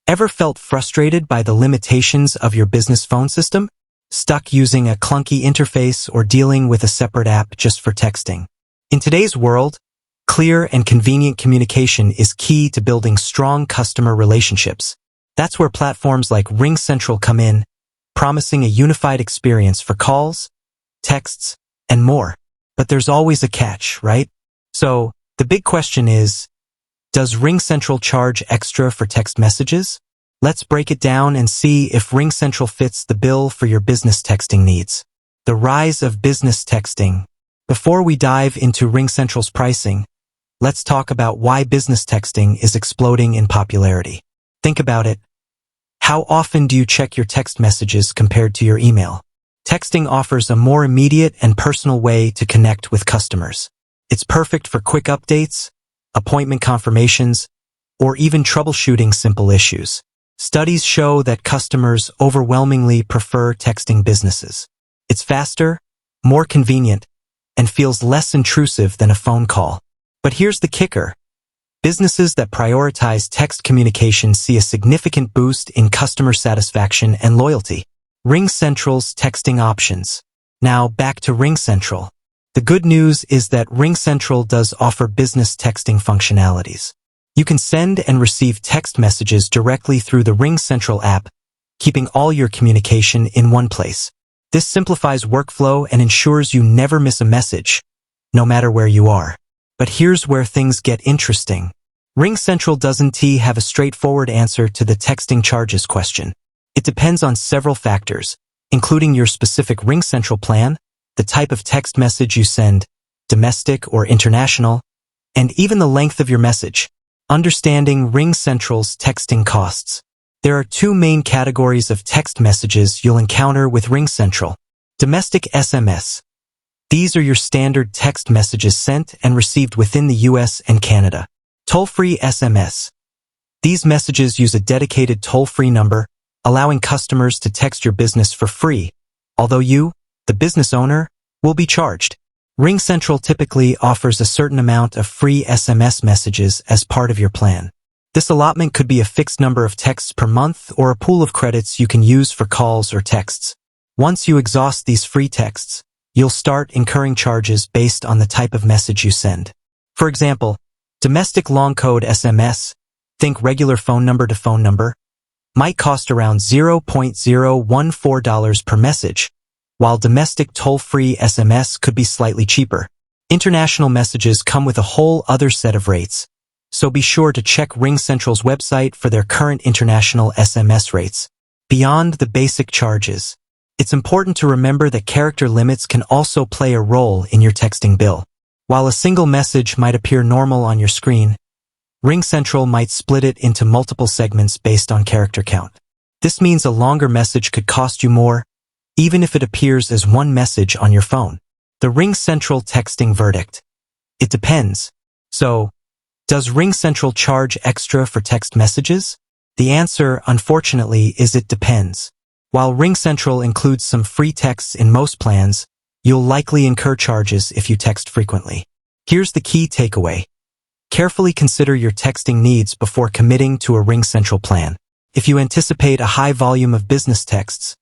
Ever felt frustrated by the limitations of your business phone system? Stuck using a clunky interface or dealing with a separate app just for texting? In today's world, clear and convenient communication is key to building strong customer relationships. That's where platforms like RingCentral come in, promising a unified experience for calls, texts, and more. But there's always a catch, right? So, the big question is, does RingCentral charge extra for text messages? Let's break it down and see if RingCentral fits the bill for your business texting needs. The rise of business texting. Before we dive into RingCentral's pricing, let's talk about why business texting is exploding in popularity. Think about it. How often do you check your text messages compared to your email? Texting offers a more immediate and personal way to connect with customers. It's perfect for quick updates, appointment confirmations, or even troubleshooting simple issues. Studies show that customers overwhelmingly prefer texting businesses. It's faster, more convenient, and feels less intrusive than a phone call. But here's the kicker. Businesses that prioritize text communication see a significant boost in customer satisfaction and loyalty. RingCentral's texting options. Now back to RingCentral. The good news is that RingCentral does offer business texting functionalities. You can send and receive text messages directly through the RingCentral app, keeping all your communication in one place. This simplifies workflow and ensures you never miss a message, no matter where you are. But here's where things get interesting. RingCentral doesn't have a straightforward answer to the texting charges question. It depends on several factors, including your specific RingCentral plan, the type of text message you send, domestic or international, and even the length of your message. Understanding RingCentral's texting costs. There are two main categories of text messages you'll encounter with RingCentral. Domestic SMS. These are your standard text messages sent and received within the US and Canada. Toll-free SMS. These messages use a dedicated toll-free number, allowing customers to text your business for free, although you, the business owner, will be charged. RingCentral typically offers a certain amount of free SMS messages as part of your plan. This allotment could be a fixed number of texts per month or a pool of credits you can use for calls or texts. Once you exhaust these free texts, you'll start incurring charges based on the type of message you send. For example, domestic long code SMS, think regular phone number to phone number, might cost around $0.014 per message, while domestic toll-free SMS could be slightly cheaper. International messages come with a whole other set of rates, so be sure to check RingCentral's website for their current international SMS rates. Beyond the basic charges, it's important to remember that character limits can also play a role in your texting bill. While a single message might appear normal on your screen, RingCentral might split it into multiple segments based on character count. This means a longer message could cost you more, even if it appears as one message on your phone. The RingCentral texting verdict. It depends. So, does RingCentral charge extra for text messages? The answer, unfortunately, is it depends. While RingCentral includes some free texts in most plans, you'll likely incur charges if you text frequently. Here's the key takeaway. Carefully consider your texting needs before committing to a RingCentral plan. If you anticipate a high volume of business texts,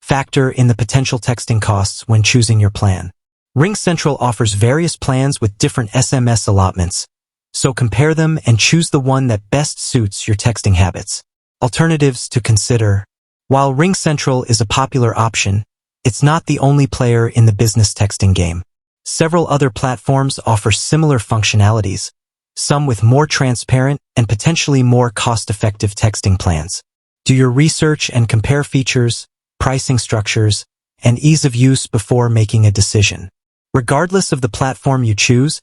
factor in the potential texting costs when choosing your plan. RingCentral offers various plans with different SMS allotments, so compare them and choose the one that best suits your texting habits. Alternatives to consider. While RingCentral is a popular option, it's not the only player in the business texting game. Several other platforms offer similar functionalities, some with more transparent and potentially more cost-effective texting plans. Do your research and compare features, pricing structures, and ease of use before making a decision. Regardless of the platform you choose,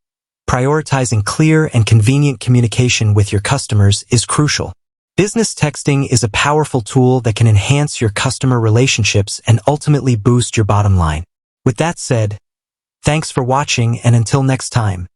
prioritizing clear and convenient communication with your customers is crucial. Business texting is a powerful tool that can enhance your customer relationships and ultimately boost your bottom line. With that said, thanks for watching, and until next time.